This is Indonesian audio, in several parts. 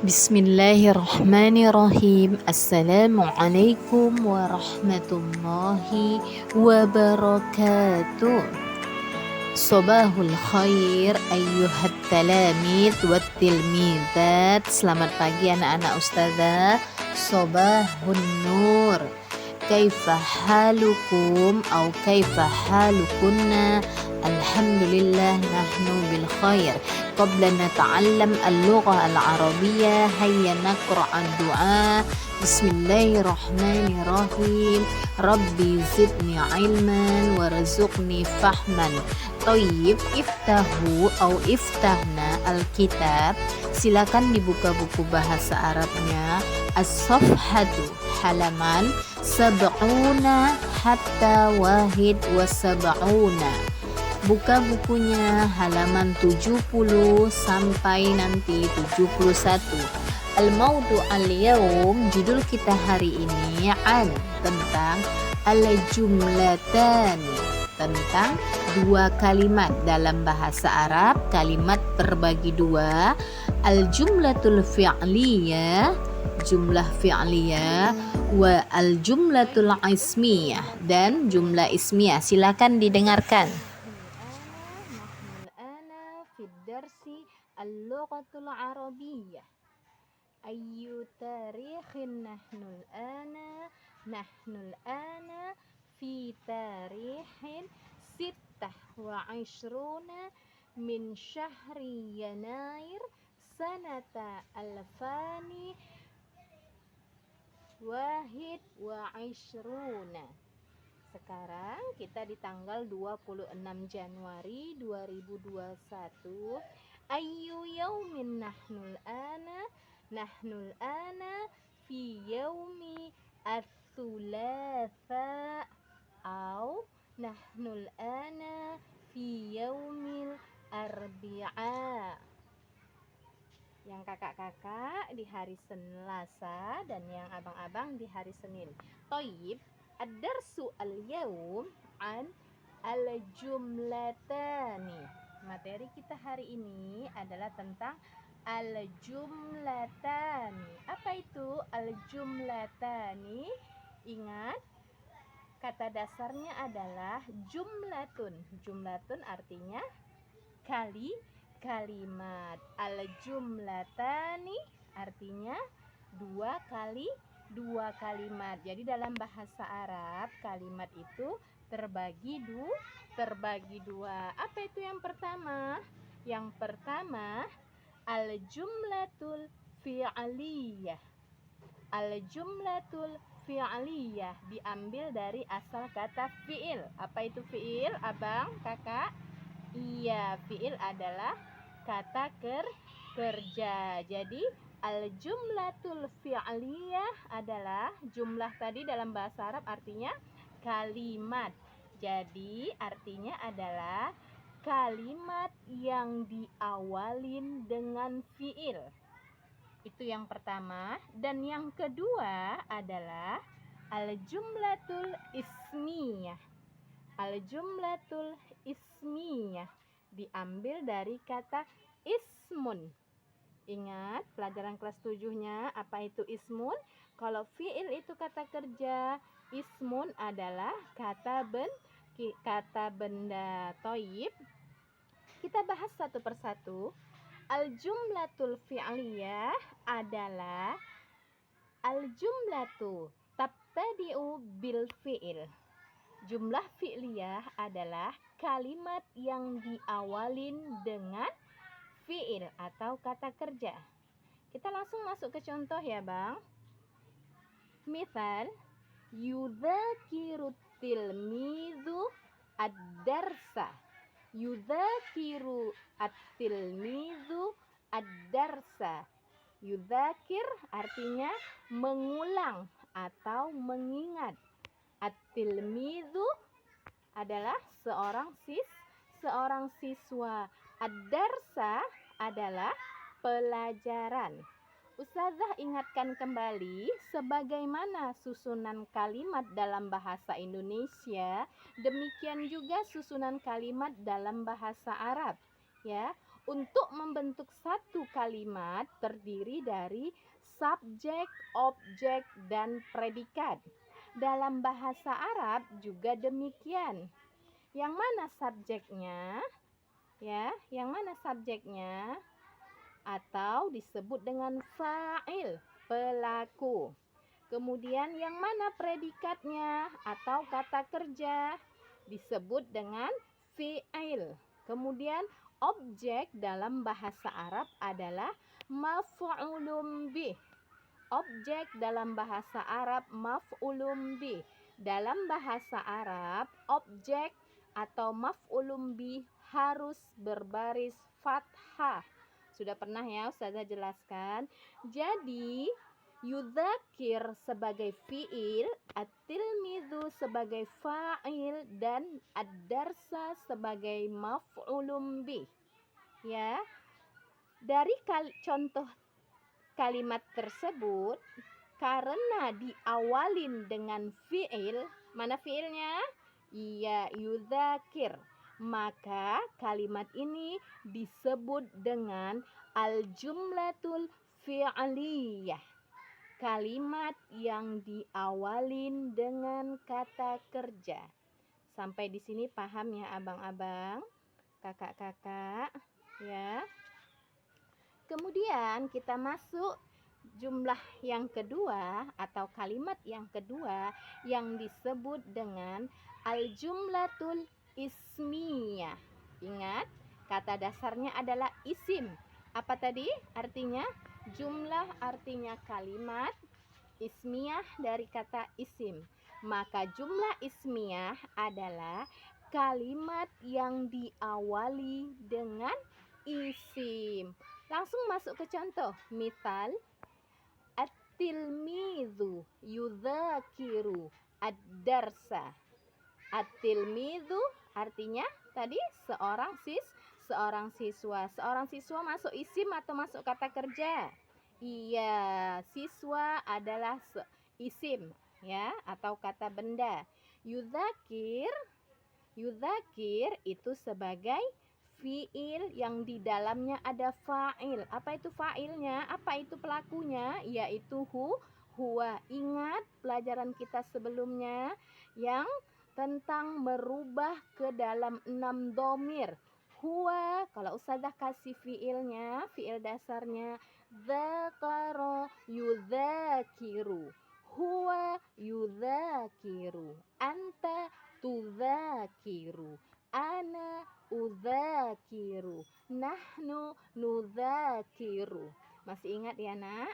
Bismillahirrahmanirrahim. Assalamualaikum warahmatullahi wabarakatuh. Sobahul khair ayyuhat talamid wat tilmidat. Selamat pagi anak-anak ustazah. Sobahun nur. Kaifa halukum au kaifa halukunna? Alhamdulillah nahnu bil khair. Qabla nata'allam al-lughah al-arabiyyah hayya naqra' ad-du'a. Bismillahirrahmanirrahim. Rabbi zidni ilman warzuqni fahman. Thayyib, iftahu au iftahna al-kitab. Silakan dibuka buku bahasa Arabnya. As-safhatu, halaman sab'una hatta wahid wa sab'una. Buka bukunya halaman 70 sampai nanti 71. Al-maudu al-yawm, judul kita hari ini tentang al-jumlatani, tentang dua kalimat dalam bahasa Arab, kalimat terbagi dua. Al-jumlatul fi'liyah, jumlah fi'liyah, wa al-jumlatul ismiyah, dan jumlah ismiyah. Silakan didengarkan. Al-lughatul arabiyyah. Ayyu tarikhin nahnul ana fi tarihin 26 min syahri Yanair sanata alfani wahid wa ishruna. Sekarang kita di tanggal 26 Januari 2021. Ayyu yaumin nahnul ana fi yaumi ats-tsulatsa au nahnul ana fi yaumil arbi'a. Yang kakak-kakak di hari Selasa dan yang abang-abang di hari Senin. Thayyib, ad-darsu al-yawm an al-jumlatani. Materi kita hari ini adalah tentang al-jumlatani. Apa itu al-jumlatani? Ingat, kata dasarnya adalah jumlatun. Jumlatun artinya kalimat. Al-jumlatani artinya dua kalimat. Jadi dalam bahasa Arab kalimat itu terbagi dua. Apa itu yang pertama? Yang pertama al-jumlatul fi'liyah. Al-jumlatul fi'liyah diambil dari asal kata fi'il. Apa itu fi'il, abang, kakak? Iya, fi'il adalah kata kerja. Jadi al-jumlatul fi'liyah adalah jumlah tadi dalam bahasa Arab artinya kalimat. Jadi artinya adalah kalimat yang diawalin dengan fi'il. Itu yang pertama. Dan yang kedua adalah al-jumlatul ismiyah. Al-jumlatul ismiyah diambil dari kata ismun. Ingat pelajaran kelas 7-nya, apa itu ismun? Kalau fi'il itu kata kerja, ismun adalah kata benda. Thayyib, kita bahas satu persatu. Al-jumlatul fi'liyah adalah al-jumlatu tabtadi'u bil fi'il. Jumlah fi'liyah adalah kalimat yang diawalin dengan fi'il atau kata kerja. Kita langsung masuk ke contoh ya, Bang. Misal, yudzakiru tilmizu ad-darsa. Yudzakiru at-tilmizu ad-darsa. Yudzakir artinya mengulang atau mengingat. At-tilmizu adalah seorang siswa. Ad-darsa adalah pelajaran. Ustazah ingatkan kembali sebagaimana susunan kalimat dalam bahasa Indonesia, demikian juga susunan kalimat dalam bahasa Arab. ya. Untuk membentuk satu kalimat terdiri dari subjek, objek, dan predikat. Dalam bahasa Arab juga demikian. Yang mana subjeknya? Ya, yang mana subjeknya? Atau disebut dengan fa'il, pelaku. Kemudian yang mana predikatnya atau kata kerja? Disebut dengan fi'il. Kemudian objek dalam bahasa Arab adalah maf'ulun bih. Objek dalam bahasa Arab maf'ulun bih. Dalam bahasa Arab, objek atau maf'ulun bih harus berbaris fathah. Sudah pernah ya Ustazah jelaskan. Jadi yudzakir sebagai fi'il, at-tilmidhu sebagai fa'il, dan ad-darsa sebagai maf'ulun bih. Ya. Dari contoh kalimat tersebut, karena diawalin dengan fi'il, mana fi'ilnya? Iya, yudzakir. Maka kalimat ini disebut dengan al-jumlatul fi'liyah. Kalimat yang diawalin dengan kata kerja. Sampai di sini paham ya abang-abang, kakak-kakak, ya. Kemudian kita masuk jumlah yang kedua atau kalimat yang kedua yang disebut dengan al-jumlatul ismiyah. Ingat, kata dasarnya adalah isim. Apa tadi artinya? Jumlah artinya kalimat, ismiyah dari kata isim. Maka jumlah ismiyah adalah kalimat yang diawali dengan isim. Langsung masuk ke contoh. Misal, at-tilmidhu yudzakiru ad-darsa. At-tilmidhu artinya tadi seorang siswa. Seorang siswa masuk isim atau masuk kata kerja? Iya, siswa adalah isim ya atau kata benda. Yudzakir itu sebagai fi'il yang di dalamnya ada fa'il. Apa itu fa'ilnya? Apa itu pelakunya? Yaitu huwa. Ingat pelajaran kita sebelumnya yang tentang merubah ke dalam 6 dhamir. Huwa, kalau Ustazah kasih fi'ilnya, fi'il dasarnya dzakara yudzakiru. Huwa yudzakiru. Anta tudzakiru. Ana udzakiru. Nahnu nudzakiru. Masih ingat ya nak?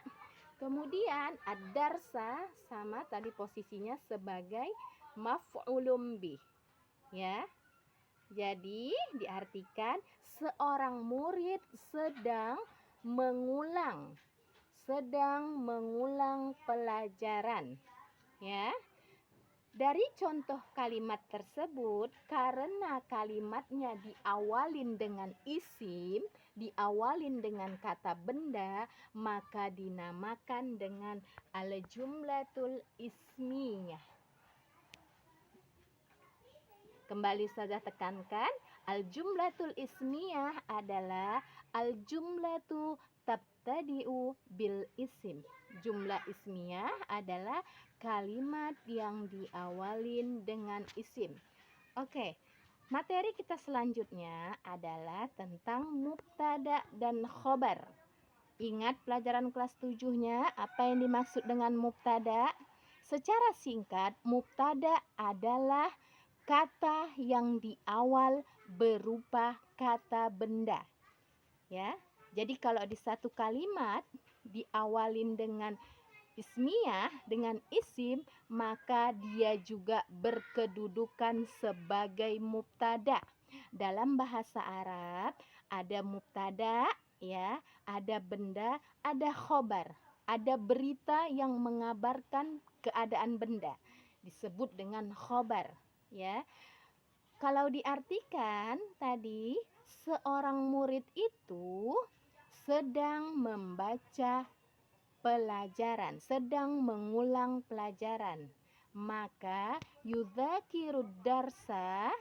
Kemudian ad-darsa sama tadi posisinya sebagai maf'ulun bih. Ya. Jadi diartikan seorang murid sedang mengulang pelajaran. Ya. Dari contoh kalimat tersebut, karena kalimatnya diawalin dengan isim, diawalin dengan kata benda, maka dinamakan dengan al-jumlatul ismiyah. Kembali saja tekankan, al-jumlatul ismiyah adalah al-jumlatu tabtadi'u bil isim. Jumlah ismiyah adalah kalimat yang diawalin dengan isim. Oke, materi kita selanjutnya adalah tentang mubtada dan khobar. Ingat pelajaran kelas 7-nya apa yang dimaksud dengan mubtada? Secara singkat, mubtada adalah kata yang di awal berupa kata benda. Ya. Jadi kalau di satu kalimat diawalin dengan ismiyah, dengan isim, maka dia juga berkedudukan sebagai mubtada. Dalam bahasa Arab ada mubtada, ya, ada benda, ada khobar, ada berita yang mengabarkan keadaan benda, disebut dengan khobar, ya. Kalau diartikan tadi, seorang murid itu sedang membaca pelajaran, sedang mengulang pelajaran. Maka yudzakirud darsa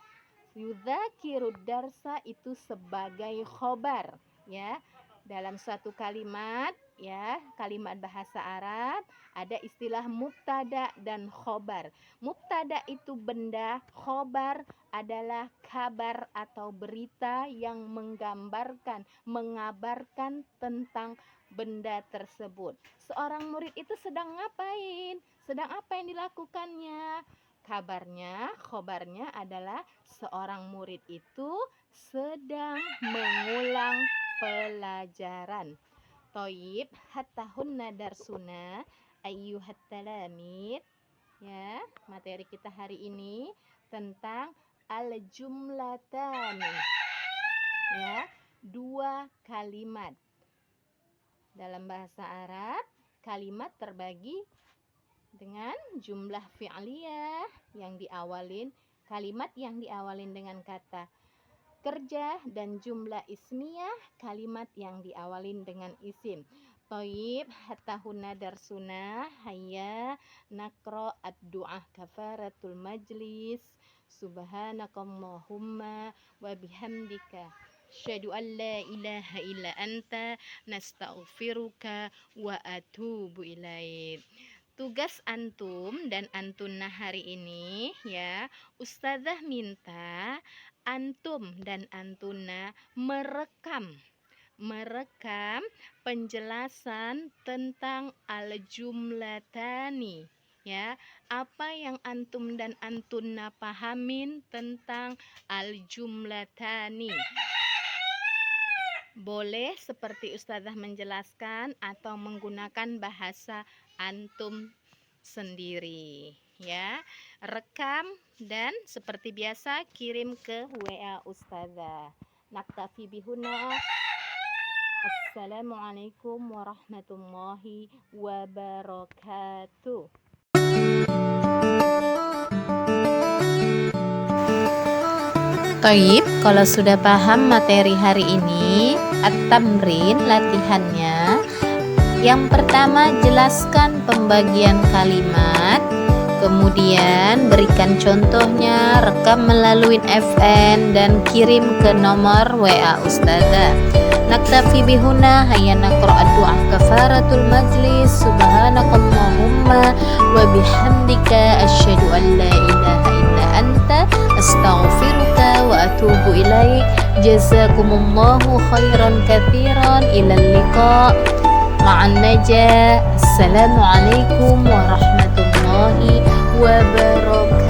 Yudzakirud darsa itu sebagai khobar, ya. Dalam suatu kalimat, ya, kalimat bahasa Arab ada istilah mubtada dan khobar. Mubtada itu benda, khobar adalah kabar atau berita yang menggambarkan, mengabarkan tentang benda tersebut. Seorang murid itu sedang ngapain? Sedang apa yang dilakukannya? Kabarnya, khobarnya adalah seorang murid itu sedang mengulang pelajaran. Toib, hattahunna darsuna ayyuhat talamid. Ya, materi kita hari ini tentang al-jumlatani. Ya, 2 kalimat. Dalam bahasa Arab, kalimat terbagi dengan jumlah fi'liyah yang diawalin, kalimat yang diawalin dengan kata kerja, dan jumlah ismiyah, kalimat yang diawalin dengan isim. Toib, hattahunna darsuna, hayya nakro ad-du'a kafaratul majlis, subhanakallahumma wa bihamdika asyhadu an la ilaha illa anta nastaghfiruka wa atubu ilaik. Tugas antum dan antuna hari ini, ya, Ustazah minta antum dan antuna merekam penjelasan tentang al-jumlatani, ya. Apa yang antum dan antuna pahamin tentang al-jumlatani? Boleh seperti Ustazah menjelaskan atau menggunakan bahasa antum sendiri, ya. Rekam dan seperti biasa kirim ke WA Ustazah. Naktafi bihuna. Assalamualaikum warahmatullahi wabarakatuh. Taib, kalau sudah paham materi hari ini, at-tamrin latihannya. Yang pertama, jelaskan pembagian kalimat. Kemudian berikan contohnya, rekam melalui FN dan kirim ke nomor WA Ustazah. Naktafi bihuna, hayya naqra'ad du'a kafaratul majlis, subhanakallahumma wa bihamdika asyhadu an la ilaha illa anta astaghfiruka wa atubu ilaik. Jazakumullahu khairan katsiran, ilal liqa ma'an najah. Assalamualaikum warahmatullahi wabarakatuh.